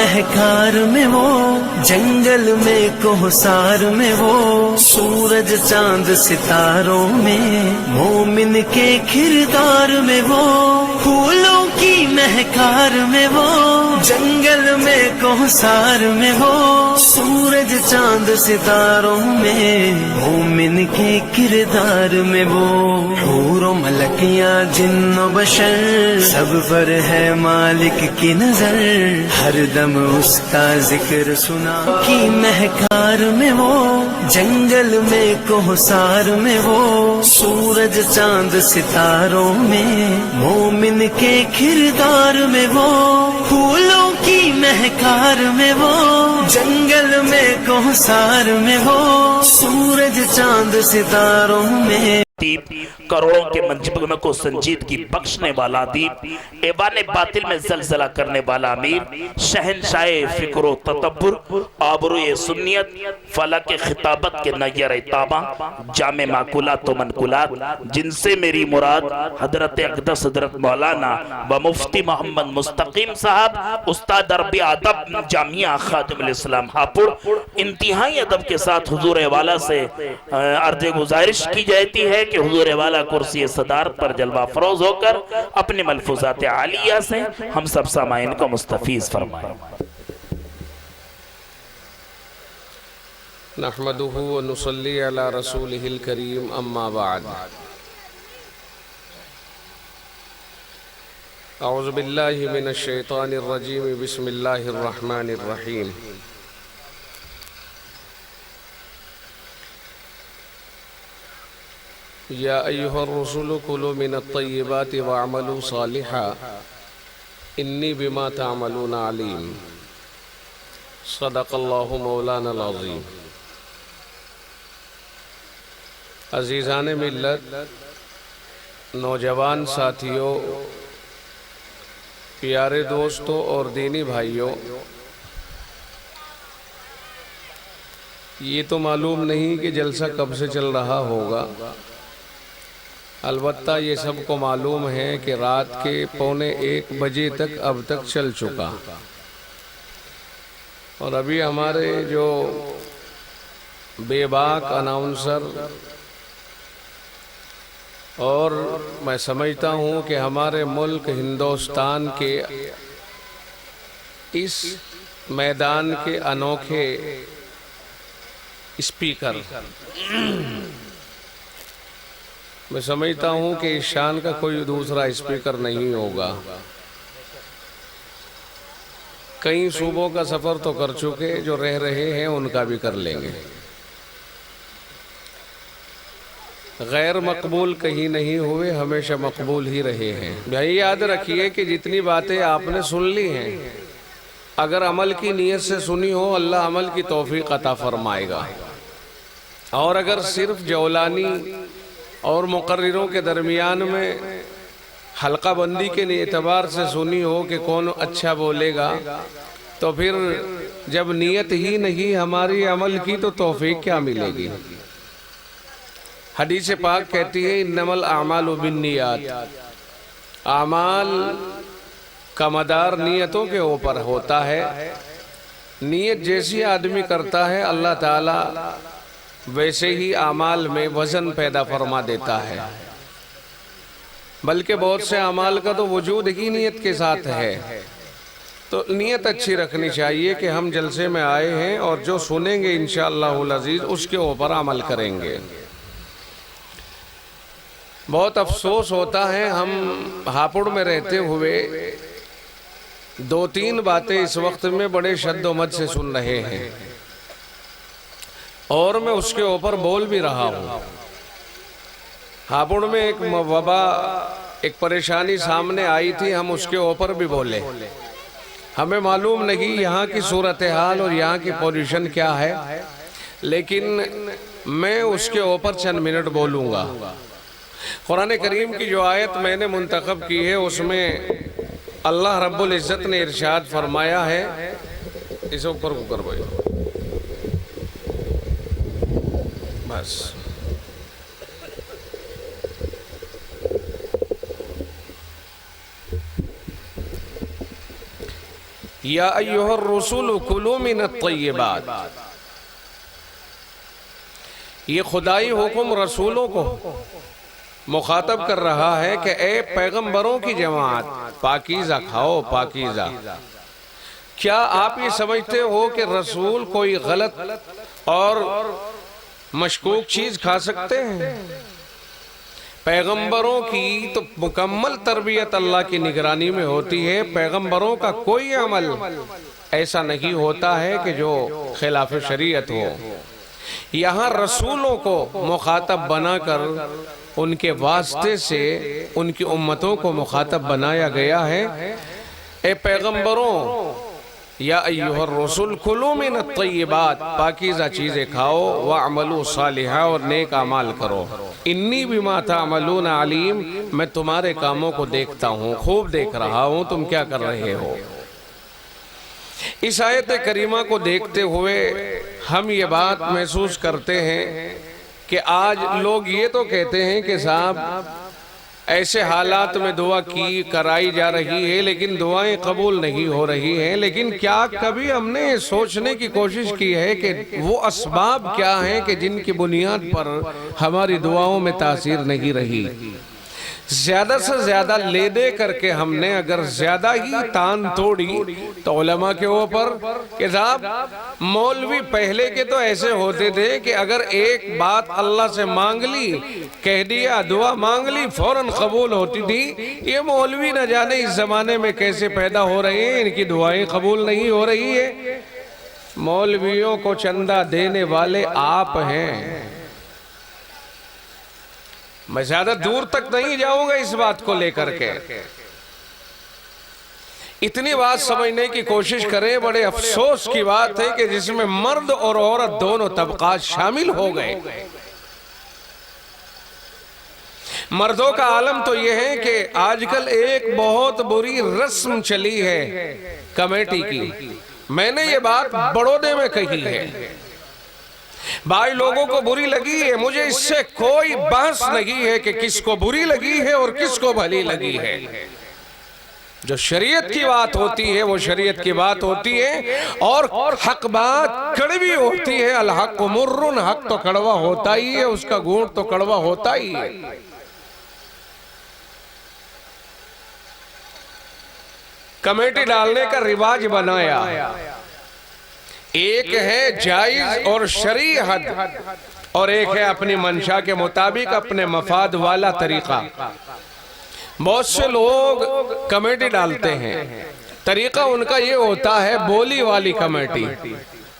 महकार में वो, जंगल में कोहसार में वो, सूरज चांद सितारों में, मोमिन के किरदार में वो, फूलों की महकार में वो, जंगल में कोहसार में वो, सूरज चांद सितारों में, मोमिन के किरदार में वो। हूर मलकियां जिन्नो बशर, सब पर है मालिक की नजर, हर दम उसका जिक्र सुना की महकार में वो, जंगल में कोहसार में वो, सूरज चांद सितारों में, मोमिन के किरदार में वो, फूलों की महकार में वो, जंगल में कोहसार में वो, सूरज चांद सितारों में। करोड़ों के मंजूबों को संजीदगी बख्शने वाला दीप, ऐवाने बातिल में जलजला करने वाला अमीर, शहनशाह फिक्र ततब्बुर, आबरूए सुन्नियत, फलक खिताबत के नय्यर ताबा, जामे माकुलात व मनकुलात, जिनसे मेरी मुराद हजरत अक़दस हजरत मौलाना व मुफ्ती मोहम्मद मुस्तकीम साहब, उस्ताद अरबी अदब जामिया खादिमुल इस्लाम हापुड़, इंतहाई अदब के साथ हुजूर वाला से अर्ज़ गुजारिश की जाती है कि हुजूर वाला कुर्सी सदारत पर जलवा फरोज होकर अपने मलफूजात आलिया से हम सब सामाइन को मुस्तफीज फरमाएं। नहमदुहु व नुसल्ली अला रसूलिहिल करीम, अम्मा बाद। औज़ु बिल्लाहि मिनश शैतानिर रजीम, बिस्मिल्लाहिर रहमानिर रहीम। या अय्युहर रसूलु कुलू मिनत तय्यिबाति वअमलू सालिहा, इन्नी बिमा तअमलूना अलीम। सदक़ल्लाहु मौलानल अज़ीम। अज़ीज़ान मिल्लत, नौजवान साथियों, प्यारे दोस्तों और दीनी भाइयों, ये तो मालूम नहीं कि जलसा कब से चल रहा होगा। अलबत्ता ये सबको मालूम है कि रात के 12:45 बजे तक अब तक चल चुका, और अभी हमारे जो बेबाक अनाउंसर, और मैं समझता हूँ कि हमारे मुल्क हिंदुस्तान के इस मैदान के अनोखे स्पीकर, मैं समझता हूँ कि इस शान का कोई दूसरा स्पीकर नहीं होगा। कई सूबों का सफ़र तो कर चुके, जो रह रहे हैं उनका भी कर लेंगे। गैर मकबूल कहीं नहीं हुए, हमेशा मकबूल ही रहे हैं। भाई याद रखिए कि जितनी बातें आपने सुन ली हैं, अगर अमल की नीयत से सुनी हो, अल्लाह अमल की तौफीक अता फरमाएगा। और अगर सिर्फ जौलानी और मुकर्रिरों के दरमियान में हल्का बंदी के एतबार से सुनी हो कि कौन अच्छा बोलेगा, तो फिर जब नीयत ही नहीं हमारी अमल की, तो तौफीक क्या मिलेगी। हदीस पाक कहती है, इन्नमल आमालु बिन्नियात, आमाल का मदार नीयतों के ऊपर होता है। नीयत जैसी आदमी करता है, अल्लाह ताला वैसे ही आमाल में वजन पैदा फरमा देता है। बल्कि बहुत से अमाल का तो वजूद ही नीयत के साथ है। तो नीयत अच्छी रखनी चाहिए कि हम जलसे में आए हैं और जो सुनेंगे इंशाअल्लाहुल अज़ीज़ उसके ऊपर अमल करेंगे। बहुत अफसोस होता है, हम हापुड़ में रहते हुए 2-3 बातें इस वक्त में बड़े शद्दोमत से सुन रहे हैं, और मैं उसके ऊपर बोल भी रहा हूँ। हापुड़ में एक वबा, एक परेशानी सामने आई थी, हम उसके ऊपर भी बोले। हमें मालूम नहीं यहाँ की सूरत हाल और यहाँ की पोजीशन क्या है, लेकिन मैं उसके ऊपर चंद मिनट बोलूँगा। कुरान करीम की जो आयत मैंने मुंतखब की है, उसमें अल्लाह रब्बुल इज़्ज़त ने इरशाद फरमाया है, इसे ऊपर को कर भाई बस। या अय्युहर रसूल कुलू मिनत तय्यिबात। ये खुदाई हुक्म रसूलों को मुखातब कर रहा है कि ए पैगंबरों की जमात, पाकीज़ा खाओ, पाकीज़ा। क्या आप ये समझते हो कि रसूल कोई गलत और मशकूक चीज खा सकते हैं? पैगंबरों की तो मुकम्मल तरबियत अल्लाह की निगरानी में होती है। पैगंबरों का कोई अमल ऐसा नहीं होता है कि जो खिलाफ शरीयत हो। यहाँ रसूलों को मुखातब बनाकर उनके वास्ते से उनकी उम्मतों को मुखातब बनाया गया है। ए पैगंबरों, या अय्युहर रसूल कुलू मिनत तय्यिबात, पाकीज़ा चीज़ें खाओ, व अमलू सालिहा, और नेक अमाल करो। इन्नी बिमा तामलून अलीम, मैं तुम्हारे कामों को देखता हूँ, खूब देख रहा हूँ तुम क्या कर रहे हो। इस आयत करीमा को देखते हुए हम ये बात महसूस करते हैं कि आज लोग ये तो कहते हैं कि साहब ऐसे हालात में दुआ की कराई जा रही है लेकिन दुआएं कबूल नहीं हो रही हैं। लेकिन क्या कभी हमने सोचने की कोशिश की है कि वो असबाब क्या हैं कि जिनकी बुनियाद पर हमारी दुआओं में तासीर नहीं रही? ज्यादा से ज्यादा ले दे करके हमने अगर ज्यादा ही तान तोड़ी तो उलमा के ऊपर कि साहब मौलवी पहले के तो ऐसे होते थे कि अगर एक बात अल्लाह से मांग ली, कह दिया, दुआ मांग ली, फौरन कबूल होती थी। ये मौलवी न जाने इस जमाने में कैसे पैदा हो रहे हैं, इनकी दुआएं कबूल नहीं हो रही है। मौलवियों को चंदा देने वाले आप हैं। मैं ज्यादा दूर तक नहीं जाऊंगा इस बात को लेकर के। इतनी बात समझने की कोशिश करें। बड़े अफसोस की बात है कि जिसमें मर्द और औरत दोनों तबकात शामिल हो गए। मर्दों का आलम तो यह है कि आजकल एक बहुत बुरी रस्म चली है कमेटी की। मैंने ये बात बड़ौदे में कही है, भाई लोगों को बुरी लगी है, मुझे इससे कोई बहस नहीं है कि किसको बुरी लगी है और किसको भली लगी है। जो शरीयत की बात होती है वो शरीयत की बात होती है और हक बात कड़वी होती है। अल हक मुर्रुन, हक तो कड़वा होता ही है, उसका घूंट तो कड़वा होता ही है। कमेटी डालने का रिवाज बनाया, एक है जायज और शरई हद और एक है अपनी मंशा के मुताबिक अपने मफाद वाला तरीका। बहुत से लोग कमेटी डालते हैं, तरीका उनका ये होता है बोली वाली कमेटी।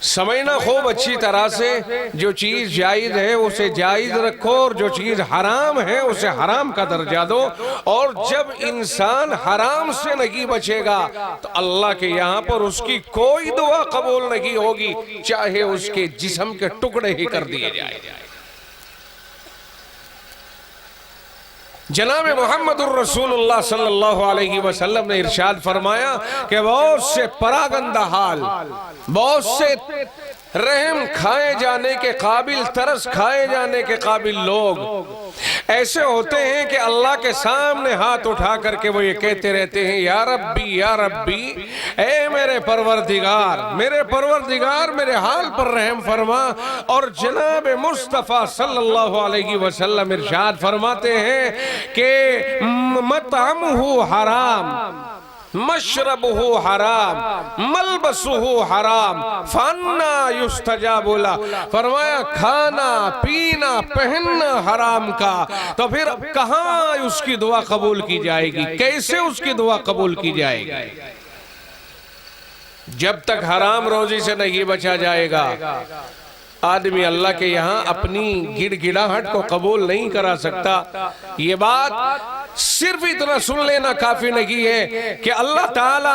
समझना खूब अच्छी तरह से, जो चीज जायज है उसे जायज रखो और जो चीज हराम है उसे हराम का दर्जा दो। और जब इंसान हराम से नहीं बचेगा तो अल्लाह के यहाँ पर उसकी कोई दुआ कबूल नहीं होगी, चाहे उसके जिस्म के टुकड़े ही कर दिए जाए। जनाब मुहम्मदुर रसूलुल्लाह सल्लल्लाहु अलैहि वसल्लम ने इरशाद फरमाया कि बहुत से परागंदा हाल, बहुत से रहम खाए जाने के काबिल, तरस खाए जाने के काबिल लोग ऐसे होते हैं कि अल्लाह के सामने हाथ उठा करके वो ये कहते रहते हैं, या रब्बी या रब्बी, ए मेरे परवरदिगार, मेरे परवरदिगार, मेरे हाल पर रहम फरमा। और जनाब मुस्तफ़ा सल्लल्लाहु अलैहि वसल्लम इरशाद फरमाते हैं कि मतअमुहु हराम, मशरबुहु हराम, मलबसुहु हराम, फन्ना युस्तजाबु ला। फरमाया खाना पीना पहनना हराम का, तो फिर कहाँ उसकी दुआ कबूल की जाएगी, कैसे उसकी दुआ कबूल की जाएगी? जब तक हराम रोजी से नहीं बचा जाएगा आदमी अल्लाह के यहाँ अपनी गिड़गिड़ाहट को कबूल नहीं करा सकता। ये बात सिर्फ इतना सुन लेना काफी नहीं है कि अल्लाह ताला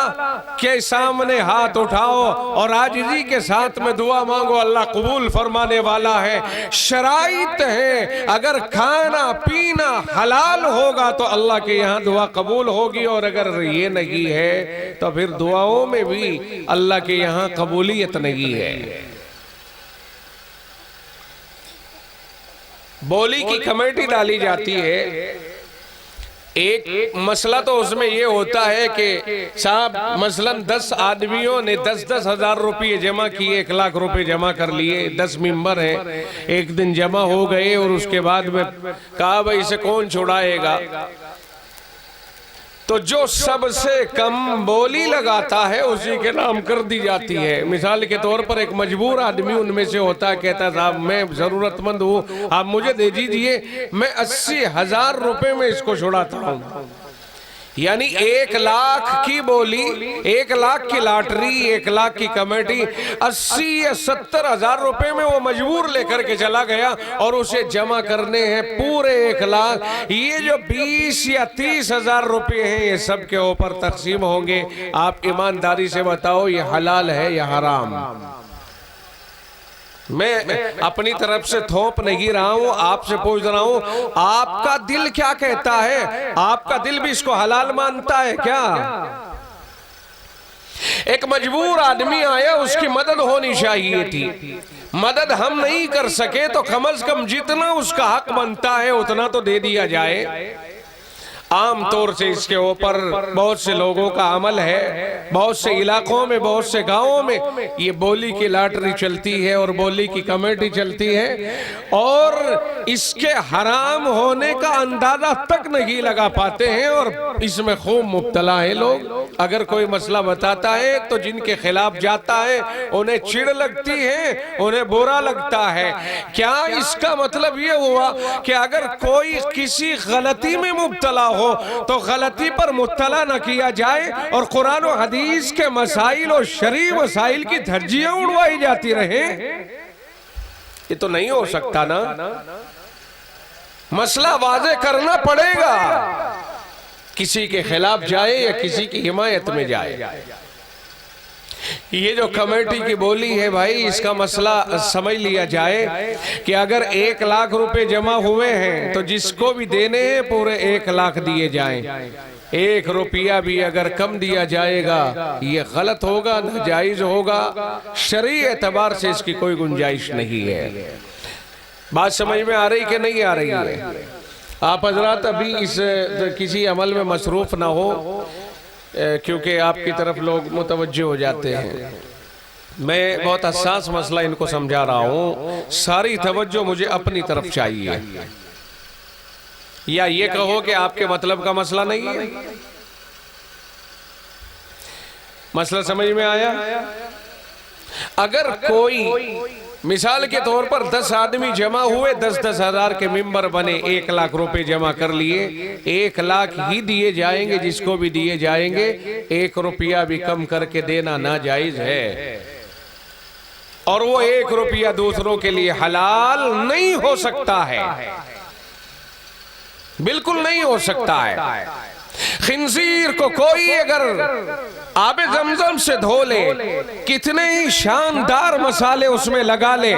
के सामने हाथ उठाओ और आजिज़ी के साथ में दुआ मांगो, अल्लाह कबूल फरमाने वाला है। शराइत है, अगर खाना पीना हलाल होगा तो अल्लाह के यहाँ दुआ कबूल होगी, और अगर ये नहीं है तो फिर दुआओं में भी अल्लाह के यहाँ कबूलियत नहीं है। बोली की कमेटी डाली जाती है, एक मसला तो उसमें ये होता है कि साहब मसलन 10 आदमियों ने 10-10 हजार रुपये जमा किए, 1 लाख रुपए जमा कर लिए, 10 मेंबर है, एक दिन जमा हो गए और उसके बाद में कहा भाई इसे कौन छुड़ाएगा, तो जो सबसे कम बोली लगाता है उसी के नाम कर दी जाती है। मिसाल के तौर पर एक मजबूर आदमी उनमें से होता है, कहता है साहब मैं जरूरतमंद हूँ, आप मुझे दे दीजिए, मैं 80,000 रुपए में इसको छुड़ाता हूँ। यानी 1 लाख की बोली, 1 लाख की लॉटरी, 1 लाख की कमेटी 80 या 70 हजार रुपए में वो मजबूर लेकर के चला गया और उसे जमा करने हैं पूरे 1 लाख। ये जो 20 या 30 हजार रुपए हैं ये सब के ऊपर तकसीम होंगे। आप ईमानदारी से बताओ ये हलाल है या हराम? मैं अपनी तरफ से थोप नहीं रहा हूं, आपसे पूछ रहा हूं आपका दिल क्या कहता है? आपका दिल भी इसको हलाल मानता है क्या? एक मजबूर आदमी आया, उसकी मदद होनी चाहिए थी, मदद हम नहीं कर सके तो कम से कम जितना उसका हक बनता है उतना तो दे दिया जाए। आम तौर से इसके ऊपर बहुत से लोगों का अमल है, बहुत से इलाकों में, बहुत से गांवों में ये बोली की लॉटरी चलती है और बोली की कमेटी चलती है और इसके हराम होने का अंदाजा तक नहीं लगा पाते हैं और इसमें खूब मुब्तला है लोग। अगर कोई मसला बताता है तो जिनके खिलाफ जाता है उन्हें चिढ़ लगती है, उन्हें बुरा लगता है। क्या इसका मतलब ये हुआ कि अगर कोई किसी गलती में मुब्तला हो तो गलती पर मुत्तला न किया जाए और कुरान और हदीस के मसाइल और शरई मसाइल की धज्जियां उड़वाई जाती रहे? ये तो नहीं हो सकता ना। मसला वाज़े करना पड़ेगा, किसी के खिलाफ जाए या किसी की हिमायत में जाए। ये जो कमेटी की बोली है भाई, इसका मसला समझ लिया जाए कि अगर 1 लाख रुपए जमा हुए हैं तो जिसको भी देने हैं पूरे 1 लाख दिए जाएं। 1 रुपया भी अगर कम दिया जाएगा ये गलत होगा, नाजायज होगा, शरई एतबार से इसकी कोई गुंजाइश नहीं है। बात समझ में आ रही कि नहीं आ रही है? आप हजरात अभी इस किसी अमल में मसरूफ ना हो क्योंकि आपकी तरफ लोग मुतवज्जे हो जाते हैं। मैं बहुत हसास मसला इनको समझा रहा हूँ, सारी तवज्जो मुझे अपनी तरफ चाहिए। या ये कहो कि आपके मतलब का मसला नहीं है। मसला समझ में आया? अगर कोई मिसाल के तौर पर 10 आदमी जमा हुए, 10-10 हजार के मेंबर बने, 1 लाख रुपए जमा कर लिए, 1 लाख ही दिए जाएंगे जिसको भी दिए जाएंगे, 1 रुपया भी कम करके देना नाजायज है और वो 1 रुपया दूसरों के लिए हलाल नहीं हो सकता है, बिल्कुल नहीं हो सकता है। खिंजीर को कोई अगर आबे जमजम से धो ले, कितने ही शानदार मसाले उसमें लगा ले,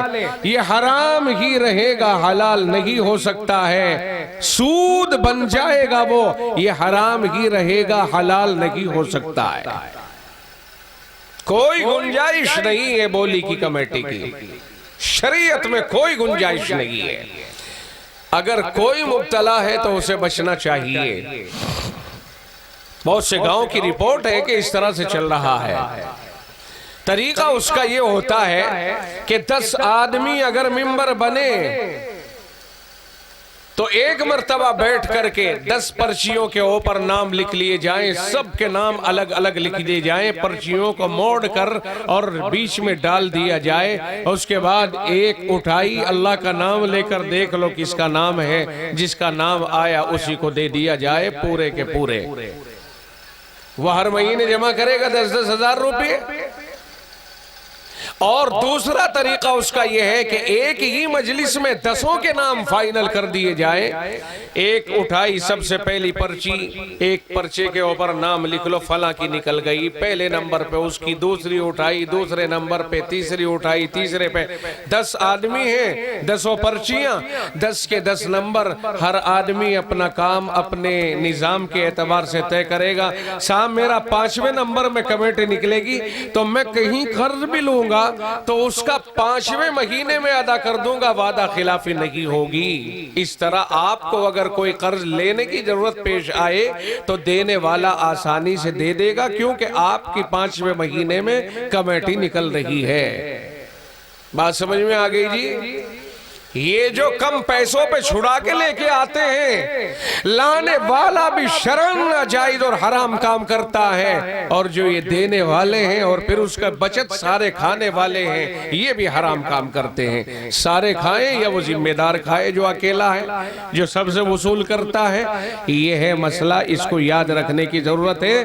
ये हराम ही रहेगा, हलाल नहीं हो सकता है। सूद बन जाएगा वो, ये हराम ही रहेगा, हलाल नहीं हो सकता है। कोई गुंजाइश नहीं है बोली की कमेटी की, शरीयत में कोई गुंजाइश नहीं है। अगर कोई मुब्तला है तो उसे बचना चाहिए। बहुत से गांव की रिपोर्ट है कि इस तरह से चल रहा है। तरीका उसका ये होता है कि 10 आदमी अगर मेंबर बने तो एक मर्तबा बैठ करके 10 पर्चियों के ऊपर नाम लिख लिए जाएं, सबके नाम अलग अलग लिख दिए जाएं, पर्चियों को मोड़ कर और बीच में डाल दिया जाए। उसके बाद एक उठाई अल्लाह का नाम लेकर देख लो किसका नाम है, जिसका नाम आया उसी को दे दिया जाए पूरे के पूरे। वह हर महीने जमा करेगा 10-10 हजार रुपये। और दूसरा तरीका उसका यह है कि एक ही मजलिस में 10 के नाम फाइनल कर दिए जाए। एक उठाई सबसे पहली पर्ची, एक पर्चे के ऊपर नाम लिख लो फला की निकल गई, पहले नंबर पे उसकी, दूसरी उठाई दूसरे नंबर पे, तीसरी उठाई तीसरे पे। 10 आदमी हैं, 10 पर्चियां, 10 के 10 नंबर। हर आदमी अपना काम अपने निजाम के एतबार से तय करेगा। साहब मेरा 5वें नंबर में कमेटी निकलेगी तो मैं कहीं कर्ज भी लूंगा तो उसका 5वें महीने में अदा कर दूंगा, वादा खिलाफी नहीं होगी। इस तरह आपको अगर कोई कर्ज लेने की जरूरत पेश आए तो देने वाला आसानी से दे देगा, क्योंकि आपकी 5वें महीने में कमेटी निकल रही है। बात समझ में आ गई जी? ये जो कम पैसों पे छुड़ा के लेके आते हैं, लाने वाला भी शर्म नाजायज और हराम काम करता है, और जो ये देने वाले हैं और फिर उसका बचत सारे खाने वाले हैं, ये भी हराम काम करते हैं। सारे खाएं या वो जिम्मेदार खाए जो अकेला है, जो सबसे वसूल करता है। ये है मसला, इसको याद रखने की जरूरत है।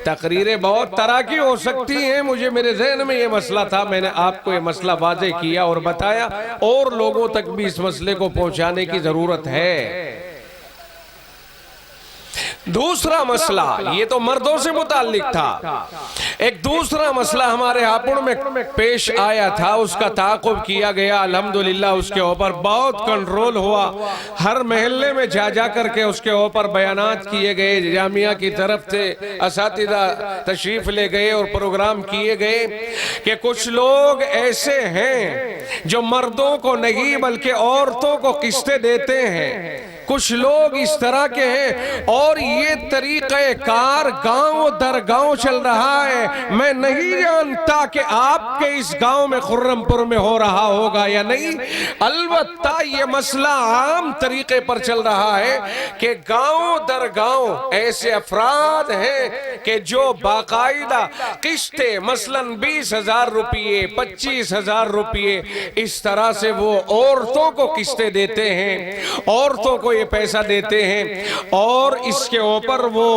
तकरीरें बहुत तरह की हो सकती हैं, मुझे मेरे ज़हन में ये मसला था, मैंने आपको ये मसला वाज़ेह किया और बताया, और लोगों तक भी इस मसले को पहुंचाने की जरूरत है। दूसरा मसला, ये तो मर्दों से मुताल्लिक था, एक दूसरा मसला हमारे हापुड़ में पेश आया था, उसका ताक़ुब किया गया। अल्हम्दुलिल्लाह उसके ऊपर बहुत कंट्रोल हुआ, हर महल्ले में जा जा करके उसके ऊपर बयानात किए गए, जामिया की तरफ से असातिज़ा तशरीफ ले गए और प्रोग्राम किए गए कि कुछ लोग ऐसे हैं जो मर्दों को नहीं बल्कि औरतों को किस्तें देते हैं, कुछ लोग इस तरह के हैं, और ये तरीक़े कार गांव दर गांव चल रहा है। मैं नहीं जानता कि आपके इस गांव में खुर्रमपुर में हो रहा होगा या नहीं, अलबत्ता ये मसला आम तरीके पर चल रहा है कि गांव दर गांव ऐसे अफराद हैं कि जो बाकायदा किस्तें, मसलन 20,000 रुपये, 25,000 रुपये, इस तरह से वो औरतों को किस्तें देते हैं, औरतों को ये पैसा देते हैं, और इसके ऊपर वो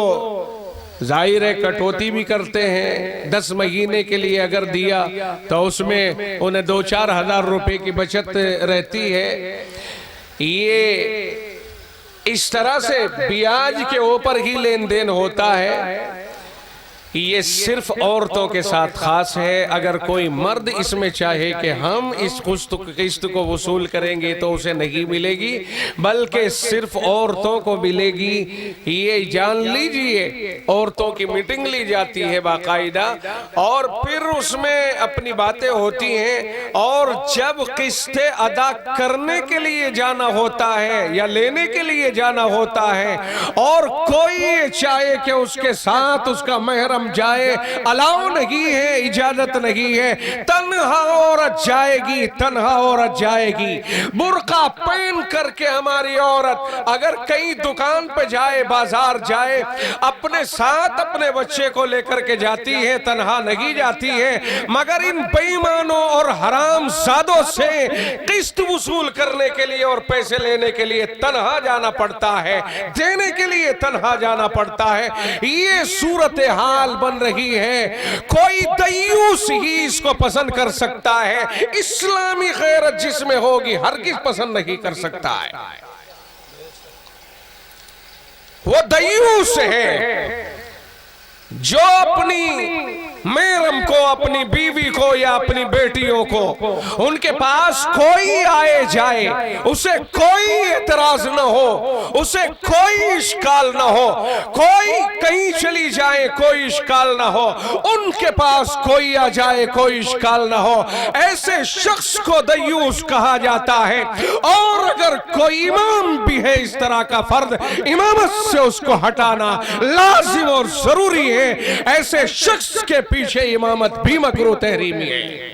जाहिर है कटौती भी करते हैं। 10 महीने के लिए अगर दिया तो उसमें उन्हें 2-4 हजार रुपए की बचत रहती है। ये इस तरह से ब्याज के ऊपर ही लेन देन होता है। ये सिर्फ औरतों के साथ खास है। अगर कोई मर्द इसमें चाहे कि हम इस किस्त को वसूल करेंगे तो उसे नहीं मिलेगी, बल्कि सिर्फ औरतों को मिलेगी। ये जान लीजिए, औरतों की मीटिंग ली जाती है बाकायदा, और फिर उसमें अपनी बातें होती हैं, और जब किस्तें अदा करने के लिए जाना होता है या लेने के लिए जाना होता है, और कोई ये चाहे कि उसके साथ उसका महरम जाए, अलाउ नहीं है, इजाजत नहीं है, तन्हा औरत जाएगी, तन्हा औरत जाएगी। बुर्का पहन करके हमारी औरत अगर कहीं दुकान पे जाए, बाजार जाए, अपने साथ अपने बच्चे को लेकर के जाती है, तन्हा नहीं जाती है। मगर इन बेईमानों और हरामजादों से किस्त वसूल करने के लिए और पैसे लेने के लिए तन्हा जाना पड़ता है, देने के लिए तन्हा जाना पड़ता है। ये सूरत हाल बन रही है। कोई दयूस ही इसको पसंद कर सकता है, इस्लामी गैरत जिसमें होगी हरगिज़ पसंद नहीं कर सकता है। वो दयूस है जो अपनी महरम को, अपनी बीवी को या अपनी बेटियों को, उनके पास कोई आए जाए उसे कोई एतराज न हो, उसे कोई इश्काल न हो, कोई कहीं चली जाए कोई इश्काल न हो, उनके पास कोई आ जाए कोई इश्काल न हो, ऐसे शख्स को दयूस कहा जाता है। और अगर कोई इमाम भी है इस तरह का फर्द, इमामत से उसको हटाना लाजिम और जरूरी है। ऐसे शख्स के पीछे इमामत भी मकरूह तहरीमी है।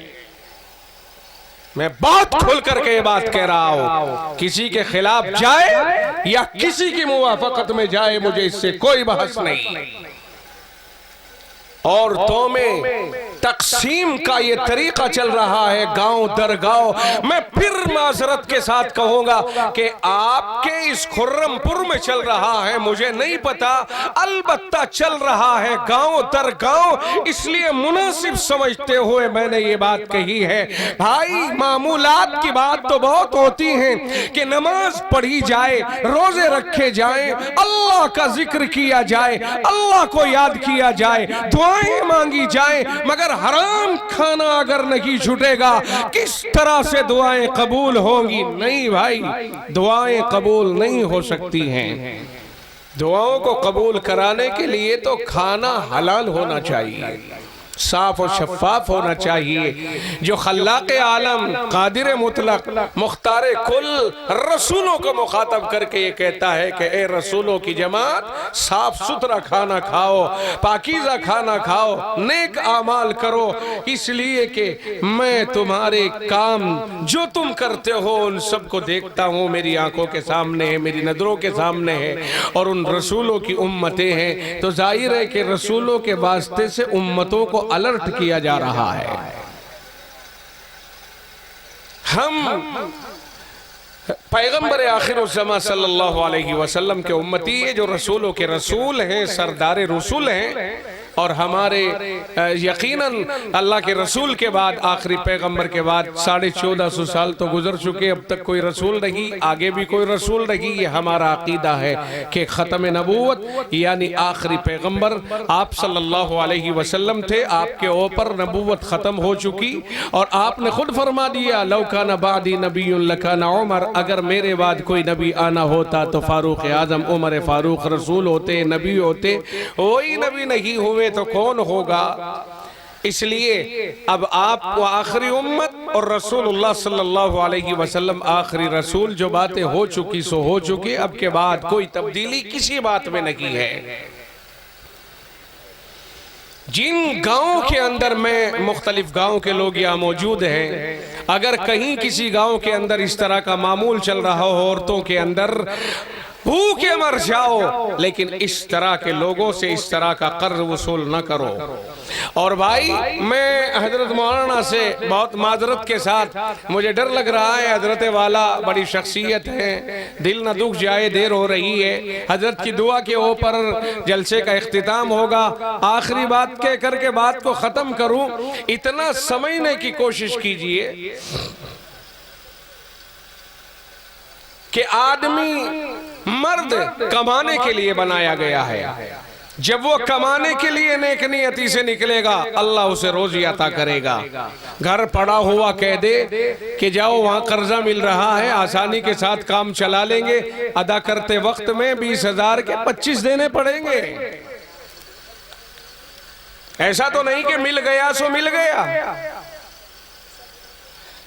मैं बहुत खुल करके ये बात कह रहा हूं, किसी के खिलाफ जाए या किसी की मुवाफकत में जाए, मुझे इससे कोई बहस नहीं। औरतों में तकसीम का ये तरीका चल रहा है गांव दर गांव। मैं फिर माजरत के साथ कहूंगा कि आपके इस खुर्रमपुर में चल रहा है, मुझे नहीं पता, अलबत्ता चल रहा है गांव दर गांव। इसलिए मुनासिब समझते हुए मैंने ये बात कही है। भाई मामूलात की बात तो बहुत होती है कि नमाज पढ़ी जाए, रोजे रखे जाए, अल्लाह का जिक्र किया जाए, अल्लाह को याद किया जाए, दुआएं मांगी जाए, मगर हराम खाना अगर नहीं छूटेगा किस तरह से दुआएं कबूल होंगी? नहीं भाई, दुआएं कबूल नहीं हो सकती हैं। दुआओं को कबूल कराने के लिए तो खाना हलाल होना चाहिए, साफ और शफाफ होना चाहिए। जो खल्लाक़ आलम, कादिर मुतलक, मुख्तार कुल रसूलों को मुखातब करके ये कहता है कि ए रसूलों की जमात, साफ सुथरा खाना खाओ, पाकीज़ा खाना खाओ, नेक आमाल करो, इसलिए कि मैं तुम्हारे काम जो तुम करते हो उन सबको देखता हूँ, मेरी आंखों के सामने है, मेरी नजरों के सामने है, और उन रसूलों की उम्मतें हैं। तो जाहिर है कि रसूलों के वास्ते से उम्मतों को अलर्ट किया जा रहा है। हम पैगंबर आखिरुज़्ज़मा सल्लल्लाहु अलैहि वसल्लम के उम्मती है, जो रसूलों के रसूल हैं, सरदार रसूल हैं, और हमारे यकीनन अल्लाह के रसूल के बाद, आखिरी पैगंबर के बाद 1450 साल तो गुजर चुके, अब तक कोई रसूल नहीं, आगे भी कोई रसूल नहीं। ये हमारा अकीदा है कि ख़त्म नबूवत यानी आखिरी पैगंबर आप सल्लल्लाहु अलैहि वसल्लम थे, आपके ऊपर नबूवत ख़त्म हो चुकी, और आपने खुद फरमा दिया, लौ काना बादी नबियुन लकाना उमर, अगर मेरे बाद कोई नबी आना होता तो फारूक आजम उमर फारूक रसूल होते, नबी होते। वही नबी नहीं हुए तो कौन होगा? इसलिए अब आप वो आखिरी उम्मत और रसूलुल्लाह सल्लल्लाहु अलैहि वसल्लम आखिरी रसूल, जो बातें हो चुकी सो हो चुकी, अब के बाद कोई तब्दीली किसी बात में नहीं है। जिन गांव के अंदर में मुख्तलिफ गांव के लोग यहाँ मौजूद हैं, अगर कहीं किसी गांव के अंदर इस तरह का मामूल चल रहा हो, औरतों के अंदर भूखे मर जाओ, लेकिन इस तरह के लोगों से इस तरह का कर्ज वसूल न करो। और भाई, मैं हजरत मौलाना से बहुत माजरत के साथ, मुझे डर लग रहा है, हजरत वाला बड़ी शख्सियत है, दिल न दुख जाए, देर हो रही है, हजरत की दुआ के ऊपर जलसे का इख्तिताम होगा। आखिरी बात कह करके बात को ख़त्म करूं, इतना समझने की कोशिश कीजिए कि आदमी मर्द कमाने के लिए बनाया गया है। जब वो कमाने के लिए नेक नियति से निकलेगा, अल्लाह उसे रोजी अता करेगा। घर पड़ा हुआ कह दे कि जाओ वहां कर्जा मिल रहा है, आसानी के साथ काम चला लेंगे, अदा करते वक्त में 20,000 के 25 देने पड़ेंगे। ऐसा तो नहीं कि मिल गया सो मिल गया।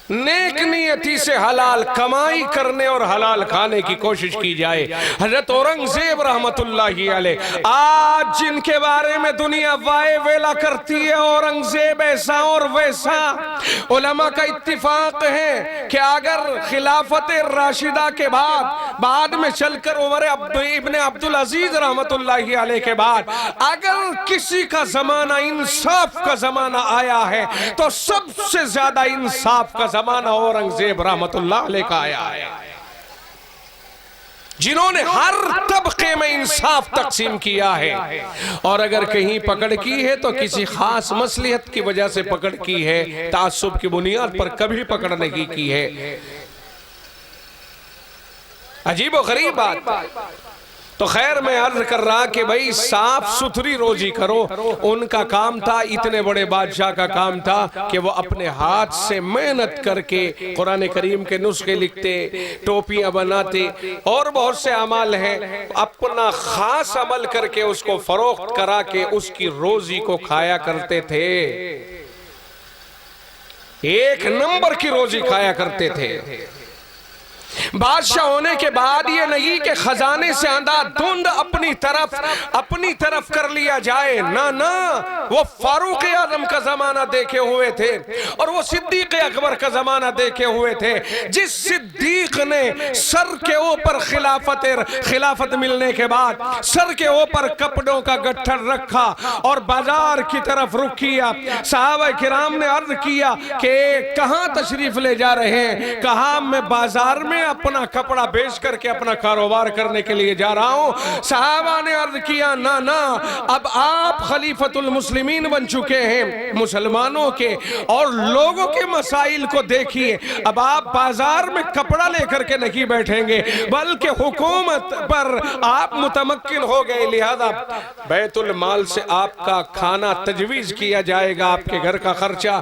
नेक नियति से हलाल कमाई करने और हलाल खाने की कोशिश की जाए। हजरत औरंगजेब रहमतुल्लाहि अलैह, आज जिनके बारे में दुनिया वाए वेला करती है, औरंगजेब ऐसा और वैसा, उलमा का इत्तिफाक है कि अगर खिलाफत राशिदा के बाद में चलकर उमर इब्ने अब्दुल अजीज रहमतुल्लाहि अलैह के बाद अगर किसी का जमाना इंसाफ का जमाना आया है, तो सबसे ज्यादा इंसाफ का जमाना औरंगजेब रहमतुल्लाह अलैह का आया है, जिन्होंने हर तबके में इंसाफ तकसीम किया है। और अगर कहीं पकड़ की है तो किसी खास मसलिहत की वजह से पकड़ की है, तासुब की बुनियाद पर कभी पकड़ नहीं की है। अजीब और गरीब बात। तो खैर, मैं अर्ज कर रहा कि भाई साफ सुथरी रोजी करो। उनका काम था, इतने बड़े बादशाह का काम था कि वो अपने हाथ से मेहनत करके कुरान करीम के नुस्खे लिखते, टोपियां बनाते और बहुत से अमल हैं, अपना खास अमल करके उसको फरोख्त करा के उसकी रोजी को खाया करते थे। एक नंबर की रोजी खाया करते थे। बादशाह होने के बाद ये नहीं कि खजाने से अंधाधुंध अपनी तरफ कर लिया जाए, ना ना, वो फारूक आजम का जमाना देखे हुए थे और वो सिद्दीक अकबर का जमाना देखे हुए थे। जिस सिद्दीक ने सर के ऊपर खिलाफत मिलने के बाद सर के ऊपर कपड़ों का गट्ठर रखा और बाजार की तरफ रुख किया, सहाबा किराम ने अर्ज किया कि कहां तशरीफ ले जा रहे हैं? कहा, मैं बाजार में अपना कपड़ा बेच करके अपना कारोबार करने के लिए जा रहा हूं। सहाबा ने अर्ज किया, ना ना, अब आप खलीफतुल मुस्लिमीन बन चुके हैं मुसलमानों के, और लोगों के मसाइल को देखिए। अब आप बाजार में कपड़ा लेकर के नहीं बैठेंगे, बल्कि हुकूमत पर आप मुतमक्किन हो गए, लिहाजा बैतुल माल से आपका खाना तजवीज किया जाएगा, आपके घर का खर्चा।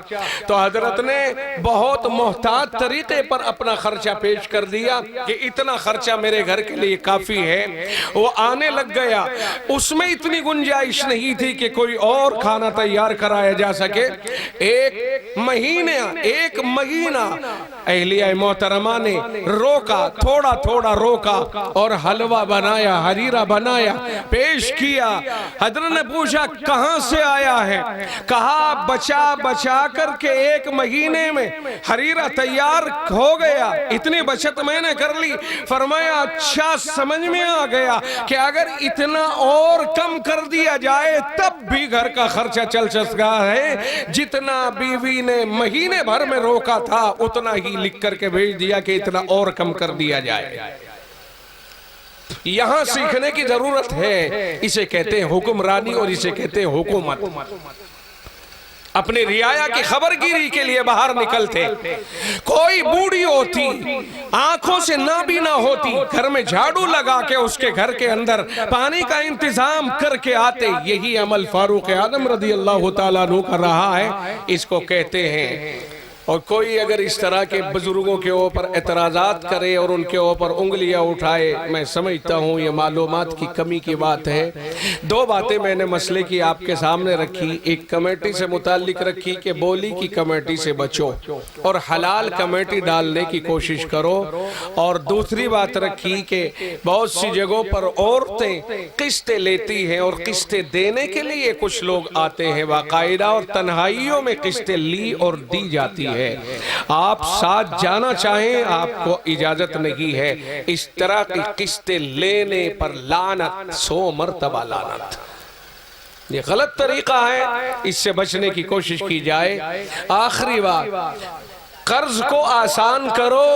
तो हजरत ने बहुत मोहतात तरीके पर अपना खर्चा पेश कर दिया कि इतना खर्चा मेरे घर के लिए काफी है। वो आने लग गया, उसमें इतनी गुंजाइश नहीं थी कि कोई और खाना तैयार कराया जा सके। एक महीना अहलिया मोहतरमा ने रोका, थोड़ा थोड़ा रोका और हलवा बनाया, हरीरा बनाया, पेश किया। हजरत ने पूछा कहां से आया है? कहा बचा बचा करके एक महीने में हरीरा तैयार हो गया, इतनी बचत मैंने कर ली। फरमाया अच्छा समझ में आ गया कि अगर इतना और कम कर दिया जाए तब भी घर का खर्चा चल सकता है। जितना बीवी ने महीने भर में रोका था उतना ही लिख करके भेज दिया कि इतना और कम कर दिया जाए। यहां सीखने की जरूरत है। इसे कहते हैं हुक्मरानी और इसे कहते हैं हुकूमत। अपनी रियाया की खबरगिरी के लिए बाहर निकलते, कोई बूढ़ी होती, आंखों से नाबीना होती, घर में झाड़ू लगा के उसके घर के अंदर पानी का इंतजाम करके आते। यही अमल फारूक आजम रदी अल्लाह तआला अन्हु कर रहा है, इसको कहते हैं। और कोई अगर इस तरह के बुजुर्गों के ऊपर एतराज़ात करे और उनके ऊपर उंगलियां उठाए, मैं समझता हूँ ये मालूमात की कमी की बात है। दो बातें मैंने मसले की आपके सामने रखी। एक कमेटी से मुताल्लिक रखी कि बोली की कमेटी से बचो और हलाल कमेटी डालने की कोशिश करो, और दूसरी बात रखी कि बहुत सी जगहों पर औरतें किस्तें लेती हैं और किस्तें देने के लिए कुछ लोग आते हैं बाकायदा, और तन्हाइयों में किस्तें ली और दी जाती है। आप साथ जाना चाहें आपको इजाजत नहीं है। इस तरह की किस्तें लेने पर लानत, 100 मरतबा लानत। ये गलत तरीका है, इससे बचने की कोशिश की जाए। आखिरी बात, कर्ज को आसान करो।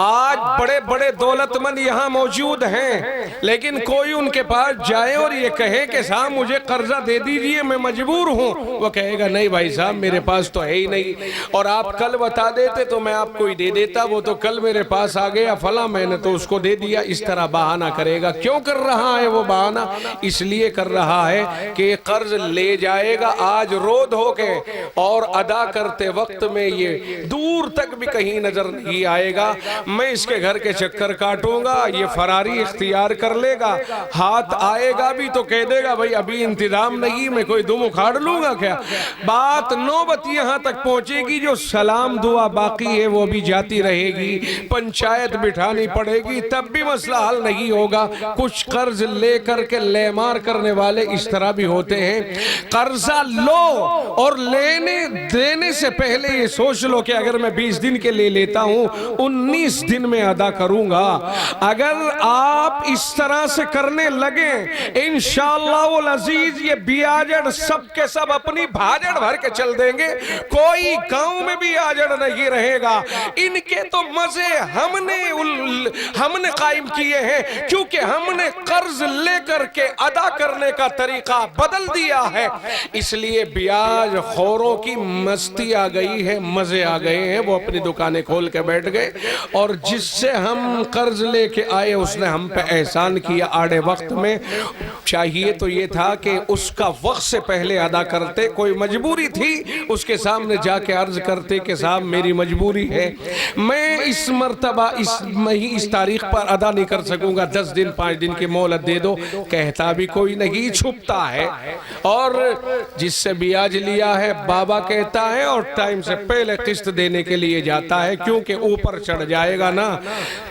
आज बड़े बड़े दौलतमंद यहाँ मौजूद हैं, लेकिन कोई उनके पास जाए और ये कहे कि साहब मुझे कर्जा दे दीजिए, मैं मजबूर हूँ, वो कहेगा नहीं भाई साहब मेरे पास तो है ही नहीं, और आप कल बता देते तो मैं आपको ही दे देता, वो तो कल मेरे पास आ गया फला, मैंने तो उसको दे दिया। इस तरह बहाना करेगा। क्यों कर रहा है वो बहाना? इसलिए कर रहा है कि कर्ज ले जाएगा आज रो धो के, और अदा करते वक्त में ये दूर तक भी कहीं नजर नहीं आएगा। मैं इसके घर के चक्कर काटूंगा, ये फरारी इख्तियार कर लेगा, हाथ आएगा भी तो कह देगा भाई अभी इंतजाम नहीं, मैं कोई दुम उखाड़ लूंगा क्या। बात नौबत यहां तक पहुंचेगी जो सलाम दुआ बाकी है वो भी जाती रहेगी, पंचायत बिठानी पड़ेगी, तब भी मसला हल नहीं होगा। कुछ कर्ज लेकर के लेमार करने वाले इस तरह भी होते हैं। कर्जा लो और लेने देने से पहले ये सोच लो कि अगर मैं 20 दिन के लिए लेता हूं 19 दिन में अदा करूंगा। अगर आप इस तरह से करने लगे इंशाअल्लाह अजीज ये बियाजड़ सब के सब अपनी भाजड़ भर के चल देंगे, कोई गांव में भी आजड़ नहीं रहेगा। इनके तो मजे हमने कायम किए हैं, क्योंकि हमने कर्ज लेकर के अदा करने का तरीका बदल दिया है। इसलिए ब्याज खोरों की मस्ती आ गई है, मजे आ गए हैं, वो अपनी दुकानें खोल के बैठ गए, और जिससे हम कर्ज लेके आए उसने हम पे एहसान किया आड़े वक्त में। चाहिए तो ये था कि उसका वक्त से पहले अदा करते। कोई मजबूरी थी उसके सामने जाके अर्ज करते कि साहब मेरी मजबूरी है, मैं इस मर्तबा इस तारीख पर अदा नहीं कर सकूंगा, 10 दिन 5 दिन की मोहलत दे दो। कहता भी कोई नहीं, छुपता है, और जिससे ब्याज लिया है बाबा कहता है और टाइम से पहले किस्त देने के लिए जाता है, क्योंकि ऊपर चढ़ जाएगा ना।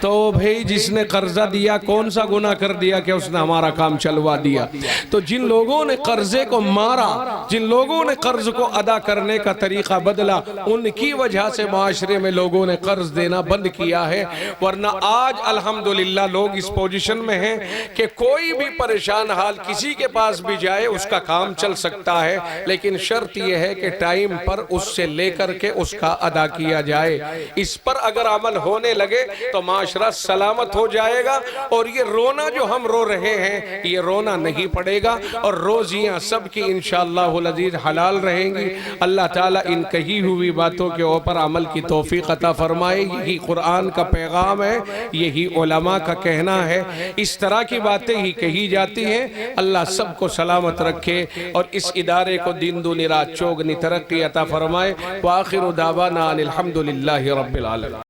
तो भाई जिसने कर्जा दिया कौन सा गुनाह कर दिया कि उसने हमारा काम चलवा दिया। तो जिन लोगों ने कर्जे को मारा, जिन लोगों ने कर्ज को अदा करने का तरीका बदला, उनकी वजह से माशरे में लोगों ने कर्ज देना बंद किया है। वरना आज अल्हम्दुलिल्लाह लोग इस पोजीशन में हैं कि कोई भी परेशान हाल किसी के पास भी जाए उसका काम चल सकता है, लेकिन शर्त यह है कि टाइम पर उससे लेकर के उसका अदा किया जाए। इस पर अगर अमल होने लगे तो माशरा सलामत हो जाएगा, और ये रोना जो हम रो रहे हैं ये रोना नहीं पड़ेगा, और रोजियां सबकी इंशाअल्लाह अज़ीज़ हलाल रहेंगी। अल्लाह ताला इन कही हुई बातों के ऊपर अमल की तौफीक अता फरमाए। यही कुरान का पैगाम है, यही उलमा का कहना है। इस तरह की बातें ही कही जाती हैं। अल्लाह सबको सलामत रखे और इस इदारे को दिन दुनी रात चौगनी तरक्की अता फरमाए। व आखिरु दावाना अनिल हम्दुलिल्लाहि रब्बिल आलमीन।